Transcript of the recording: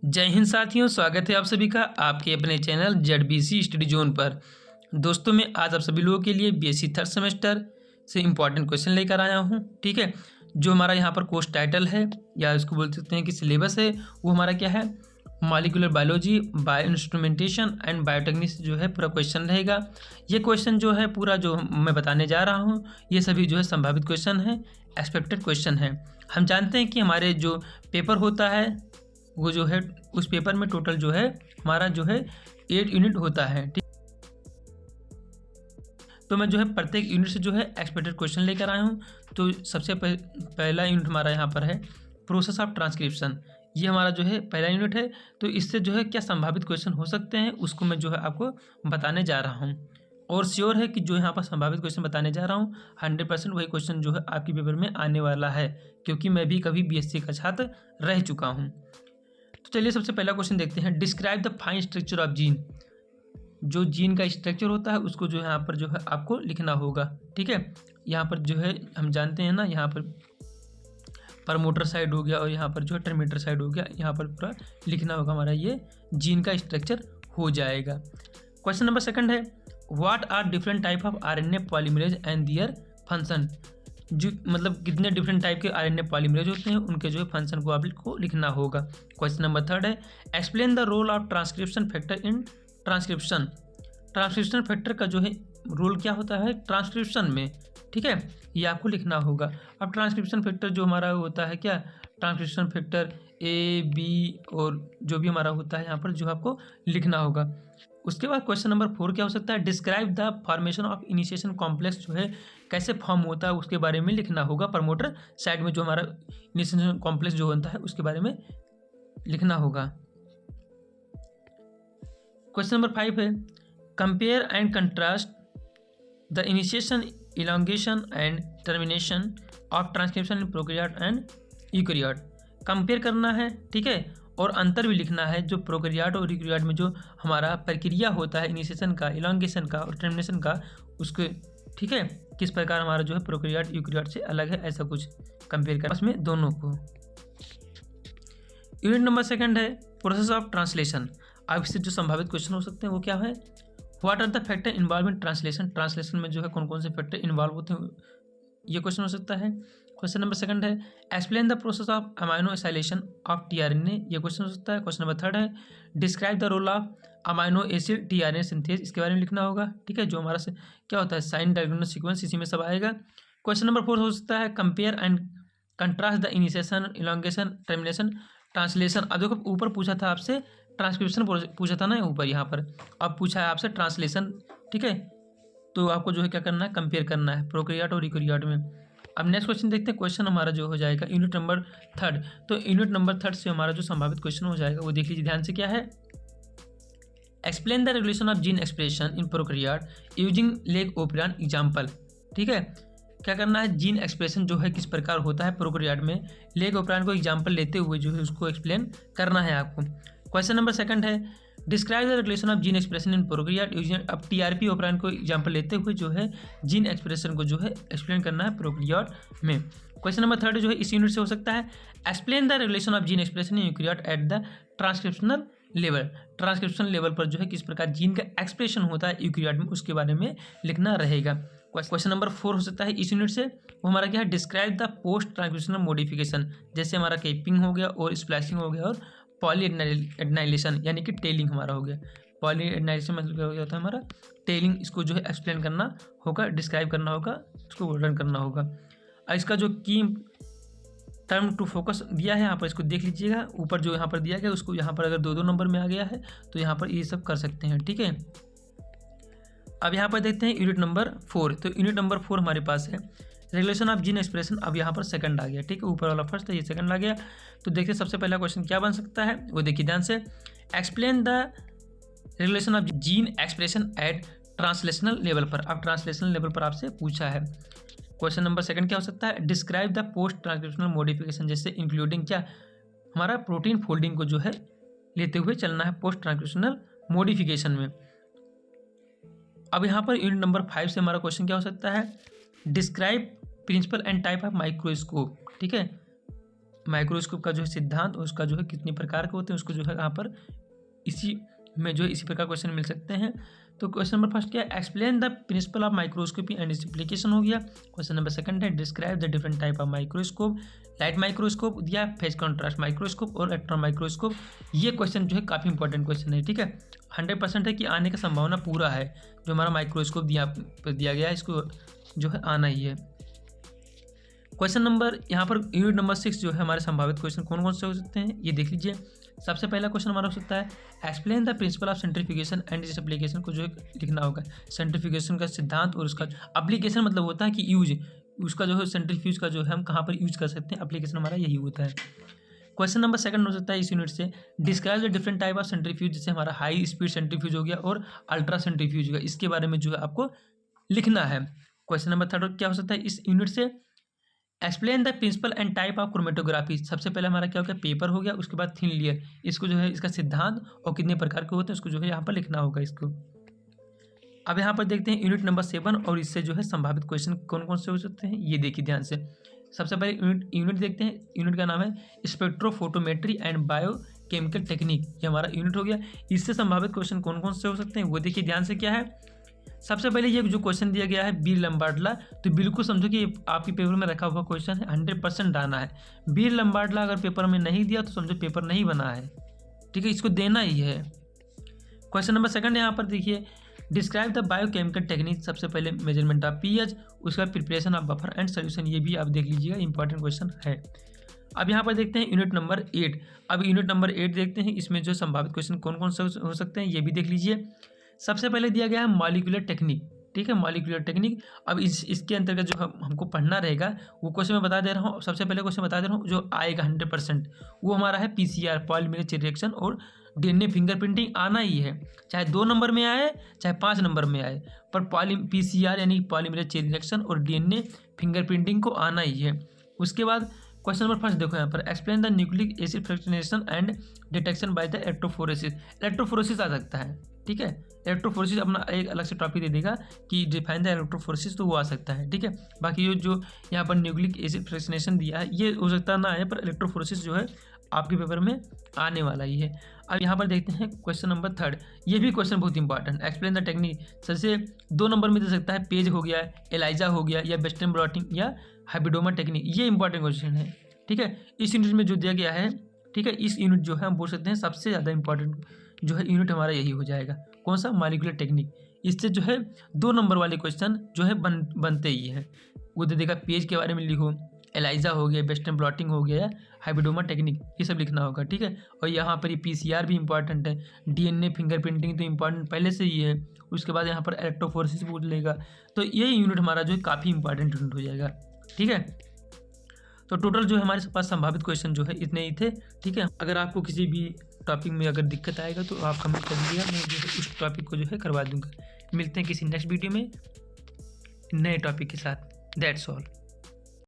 जय हिंद साथियों, स्वागत है आप सभी का आपके अपने चैनल ZBC स्टडी जोन पर। दोस्तों मैं आज आप सभी लोगों के लिए BSc थर्ड सेमेस्टर से इम्पॉर्टेंट क्वेश्चन लेकर आया हूं। ठीक है, जो हमारा यहां पर कोर्स टाइटल है या इसको बोल सकते हैं कि सिलेबस है, वो हमारा क्या है, molecular biology, bio instrumentation and biotechnics जो है पूरा क्वेश्चन रहेगा। ये क्वेश्चन जो है पूरा जो मैं बताने जा रहा हूँ, ये सभी जो है संभावित क्वेश्चन है, एक्सपेक्टेड क्वेश्चन है। हम जानते हैं कि हमारे जो पेपर होता है वो जो है उस पेपर में टोटल जो है हमारा जो है 8 यूनिट होता है। ठीक, तो मैं जो है प्रत्येक यूनिट से जो है एक्सपेक्टेड क्वेश्चन लेकर आया हूँ। तो सबसे पहला यूनिट हमारा यहाँ पर है प्रोसेस ऑफ ट्रांसक्रिप्शन। ये हमारा जो है पहला यूनिट है। तो इससे जो है क्या संभावित क्वेश्चन हो सकते हैं उसको मैं जो है आपको बताने जा रहा हूँ। और श्योर है कि जो यहाँ पर संभावित क्वेश्चन बताने जा रहा हूँ 100% वही क्वेश्चन जो है आपके पेपर में आने वाला है, क्योंकि मैं भी कभी BSc का छात्र रह चुका हूँ। तो चलिए सबसे पहला क्वेश्चन देखते हैं। Describe the fine structure of gene. जो जीन का स्ट्रक्चर होता है उसको जो है यहाँ पर जो है आपको लिखना होगा। ठीक है, यहाँ पर जो है हम जानते हैं ना, यहाँ पर प्रमोटर साइड हो गया और यहाँ पर जो है टर्मिनेटर साइड हो गया, यहाँ पर पूरा लिखना होगा, हमारा ये जीन का स्ट्रक्चर हो जाएगा। क्वेश्चन नंबर सेकंड है, what are different type of RNA polymerase and their function. जो मतलब कितने डिफरेंट टाइप के RNA पॉलीमरेज होते हैं, उनके जो है फंक्शन को आपको लिखना होगा। क्वेश्चन नंबर थर्ड है, explain the role of transcription factor in transcription. Transcription factor का जो है रोल क्या होता है ट्रांसक्रिप्शन में। ठीक है, ये आपको लिखना होगा। अब ट्रांसक्रिप्शन फैक्टर जो हमारा होता है क्या, ट्रांसक्रिप्शन फैक्टर A, B और जो भी हमारा होता है यहाँ पर जो आपको लिखना होगा। उसके बाद क्वेश्चन नंबर 4 क्या हो सकता है, describe the formation of initiation complex जो है कैसे फॉर्म होता है उसके बारे में लिखना होगा। प्रमोटर साइड में जो हमारा इनिशिएशन कॉम्प्लेक्स जो होता है उसके बारे में लिखना होगा। क्वेश्चन नंबर 5 है, compare and contrast the initiation, elongation and termination of transcription in prokaryote and eukaryote. Compare करना है, ठीक है, और अंतर भी लिखना है जो प्रोकैरियोट और यूकैरियोट में जो हमारा प्रक्रिया होता है इनिशिएशन का, इलॉन्गेशन का और टर्मिनेशन का, उसके ठीक है किस प्रकार हमारा जो है प्रोकैरियोट यूकैरियोट से अलग है, ऐसा कुछ कंपेयर करना उसमें दोनों को। यूनिट नंबर सेकंड है प्रोसेस ऑफ ट्रांसलेशन। अब इससे जो संभावित क्वेश्चन हो सकते हैं वो क्या है, what are the factor involve in translation. Translation में जो है कौन कौन से फैक्टर इन्वॉल्व होते हैं, ये क्वेश्चन हो सकता है। क्वेश्चन नंबर सेकंड है, explain the process of amino acylation of tRNA। ये क्वेश्चन हो सकता है। क्वेश्चन नंबर थर्ड है, describe the role of amino acid tRNA synthase. इसके बारे में लिखना होगा। ठीक है, जो हमारा से क्या होता है साइन डायग्राम सीक्वेंस, इसी में सब आएगा। क्वेश्चन नंबर 4 हो सकता है, compare and contrast the initiation, elongation, termination, translation. अब देखो ऊपर पूछा था आपसे ट्रांसक्रिप्शन पूछा था ना ऊपर, यहाँ पर अब पूछा है आपसे ट्रांसलेशन। ठीक है, तो आपको जो है क्या करना है, कंपेयर करना है प्रोकैरियोट और यूकैरियोट में। अब नेक्स्ट क्वेश्चन देखते हैं। क्वेश्चन हमारा जो हो जाएगा यूनिट नंबर थर्ड। तो यूनिट नंबर थर्ड से हमारा जो संभावित क्वेश्चन हो जाएगा वो देख लीजिए ध्यान से, क्या है, explain the regulation of gene expression in prokaryote using leg operon example. ठीक है, क्या करना है, जीन एक्सप्रेशन जो है किस प्रकार होता है प्रोकैरियोट में, लेग ओपेरॉन को एग्जाम्पल लेते हुए जो है उसको एक्सप्लेन करना है आपको। क्वेश्चन नंबर सेकंड है, describe the regulation of gene expression in prokaryote using. अब TRP ओपेरॉन को एग्जाम्पल लेते हुए जो है जीन एक्सप्रेशन को जो है एक्सप्लेन करना है प्रोकैरियोट में। क्वेश्चन नंबर थर्ड जो है इस यूनिट से हो सकता है, explain the regulation of gene expression in eukaryote at the transcriptional level. Transcription level पर जो है किस प्रकार जीन का एक्सप्रेशन होता है यूकैरियोट में, उसके बारे में लिखना रहेगा। क्वेश्चन नंबर 4 हो सकता है इस यूनिट से, वो हमारा क्या है, describe the post transcriptional modification. जैसे हमारा कैपिंग हो गया और स्प्लाइसिंग हो गया और पॉलीएडेनाइलेशन यानी कि टेलिंग हमारा हो गया। पॉलीएडेनाइलेशन मतलब क्या होता है हमारा टेलिंग, इसको जो है एक्सप्लेन करना होगा, डिस्क्राइब करना होगा, इसको वर्णन करना होगा। और इसका जो की टर्म टू फोकस दिया है यहाँ पर, इसको देख लीजिएगा, ऊपर जो यहाँ पर दिया गया उसको यहाँ पर अगर 2-2 नंबर में आ गया है तो यहाँ पर ये सब कर सकते हैं। ठीक है, अब यहाँ पर देखते हैं यूनिट नंबर 4। तो यूनिट नंबर 4 हमारे पास है रेगुलेशन ऑफ जीन एक्सप्रेशन। अब यहाँ पर सेकंड आ गया। ठीक है, ऊपर वाला फर्स्ट है, ये सेकंड आ गया। तो देखिए सबसे पहला क्वेश्चन क्या बन सकता है वो देखिए ध्यान से, explain the regulation of gene expression at translational level पर। अब ट्रांसलेशनल लेवल पर आपसे पूछा है। क्वेश्चन नंबर सेकंड क्या हो सकता है, describe the post transcriptional modification. जैसे इंक्लूडिंग क्या, हमारा प्रोटीन फोल्डिंग को जो है लेते हुए चलना है पोस्ट ट्रांसक्रिप्शनल मॉडिफिकेशन में। अब यहाँ पर यूनिट नंबर 5 से हमारा क्वेश्चन क्या हो सकता है, describe principle and type of microscope. ठीक है, माइक्रोस्कोप का जो है सिद्धांत और उसका जो है कितने प्रकार के होते हैं उसको जो है यहाँ पर इसी में जो है इसी प्रकार क्वेश्चन मिल सकते हैं। तो क्वेश्चन नंबर फर्स्ट क्या है, explain the principle of microscopy and its application हो गया। क्वेश्चन नंबर सेकंड है, describe the different type of microscope, light microscope दिया, फेज कॉन्ट्रास्ट माइक्रोस्कोप और इलेक्ट्रॉन माइक्रोस्कोप। ये क्वेश्चन जो है काफ़ी इंपॉर्टेंट क्वेश्चन है, ठीक है, 100% है कि आने का संभावना पूरा है। जो हमारा माइक्रोस्कोप दिया गया है इसको जो है आना ही है। क्वेश्चन नंबर यहाँ पर यूनिट नंबर 6 जो है हमारे संभावित क्वेश्चन कौन कौन से हो सकते हैं ये देख लीजिए। सबसे पहला क्वेश्चन हमारा हो सकता है, explain the principle of centrifugation and इस एप्लीकेशन को जो है लिखना होगा। सेंट्रीफ्यूगेशन का सिद्धांत और उसका एप्लीकेशन मतलब होता है कि यूज, उसका जो है सेंट्रीफ्यूज का जो है हम कहाँ पर यूज कर सकते हैं, एप्लीकेशन हमारा यही होता है। क्वेश्चन नंबर सेकंड हो सकता है इस यूनिट से, describe the different type of centrifuge, जैसे हमारा हाई स्पीड सेंट्रीफ्यूज हो गया और अल्ट्रा सेंट्रीफ्यूज हो गया, इसके बारे में जो है आपको लिखना है। क्वेश्चन नंबर थर्ड क्या हो सकता है इस यूनिट से, explain the principle and type of chromatography. सबसे पहले हमारा क्या हो गया पेपर हो गया, उसके बाद थिन लेयर, इसको जो है इसका सिद्धांत और कितने प्रकार के होते हैं उसको जो है यहाँ पर लिखना होगा इसको। अब यहाँ पर देखते हैं यूनिट नंबर 7 और इससे जो है संभावित क्वेश्चन कौन कौन से हो सकते हैं ये देखिए ध्यान से। सबसे पहले यूनिट देखते हैं, यूनिट का नाम है स्पेक्ट्रोफोटोमेट्री एंड बायोकेमिकल टेक्निक, ये हमारा यूनिट हो गया। इससे संभावित क्वेश्चन कौन कौन से हो सकते हैं वो देखिए ध्यान से क्या है। सबसे पहले ये जो क्वेश्चन दिया गया है बीर लम्बार्डला, तो बिल्कुल समझो कि आपके पेपर में रखा हुआ क्वेश्चन है, 100% आना है। बीर लम्बार्डला अगर पेपर में नहीं दिया तो समझो पेपर नहीं बना है, ठीक है, इसको देना ही है। क्वेश्चन नंबर सेकंड यहाँ पर देखिए, डिस्क्राइब द बायोकेमिकल टेक्निक। सबसे पहले मेजरमेंट ऑफ पीएच, उसका preparation of buffer and solution, ये भी आप देख लीजिएगा, इंपॉर्टेंट क्वेश्चन है। अब यहाँ पर देखते हैं यूनिट नंबर 8। अब यूनिट नंबर 8 देखते हैं, इसमें जो संभावित क्वेश्चन कौन कौन से हो सकते हैं ये भी देख लीजिए। सबसे पहले दिया गया है मॉलिक्यूलर टेक्निक, ठीक है, मॉलिक्यूलर टेक्निक। अब इसके अंतर्गत जो हमको पढ़ना रहेगा वो क्वेश्चन मैं बता दे रहा हूँ। सबसे पहले क्वेश्चन बता दे रहा हूँ जो आएगा 100%, वो हमारा है पीसीआर, पॉलीमरेज चेन रिएक्शन, और डीएनए फिंगरप्रिंटिंग आना ही है, चाहे 2 नंबर में आए चाहे 5 नंबर में आए, पर पीसीआर यानी पॉलीमरेज चेन रिएक्शन और डीएनए फिंगरप्रिंटिंग को आना ही है। उसके बाद क्वेश्चन नंबर 5 देखो यहाँ पर, explain the nucleic acid fractionation and detection by the electrophoresis. Electrophoresis आ सकता है, ठीक है, इलेक्ट्रोफोरेसिस अपना एक अलग से टॉपिक दे देगा कि डिफाइन द इलेक्ट्रोफोरेसिस, तो वो आ सकता है, ठीक है। बाकी जो यहाँ पर न्यूक्लिक एसिड फ्रैक्शनेशन दिया है ये हो सकता ना आए, पर इलेक्ट्रोफोरेसिस जो है आपके पेपर में आने वाला ही है। अब यहाँ पर देखते हैं क्वेश्चन नंबर 3, ये भी क्वेश्चन बहुत इंपॉर्टेंट, एक्सप्लेन द टेक्निक। सबसे 2 नंबर में दे सकता है, पेज हो गया, एलाइजा हो गया, या वेस्टर्न ब्लॉटिंग या हाइब्रिडोमा टेक्निक, ये इंपॉर्टेंट क्वेश्चन है, ठीक है। इस यूनिट में जो दिया गया है, ठीक है, इस यूनिट जो है हम बोल सकते हैं सबसे ज़्यादा इंपॉर्टेंट जो है यूनिट हमारा यही हो जाएगा। कौन सा, मॉलिक्यूलर टेक्निक। इससे जो है 2 नंबर वाले क्वेश्चन जो है बनते ही है। वो दे देगा पेज के बारे में लिखो, एलाइजा हो गया, वेस्टर्न ब्लॉटिंग हो गया, हाइब्रिडोमा टेक्निक, ये सब लिखना होगा, ठीक है। और यहाँ पर ये पीसीआर भी इंपॉर्टेंट है, डीएनए फिंगरप्रिंटिंग तो इंपॉर्टेंट पहले से ही है। उसके बाद यहाँ पर इलेक्ट्रोफोरेसिस पूछ लेगा, तो ये यूनिट हमारा जो है काफ़ी इंपॉर्टेंट यूनिट हो जाएगा, ठीक है। तो टोटल जो है हमारे पास संभावित क्वेश्चन जो है इतने ही थे, ठीक है। अगर आपको किसी भी टॉपिक में अगर दिक्कत आएगा तो आप कमेंट कर दीजिएगा, मैं जो है उस टॉपिक को जो है करवा दूंगा। मिलते हैं किसी नेक्स्ट वीडियो में नए टॉपिक के साथ। That's all.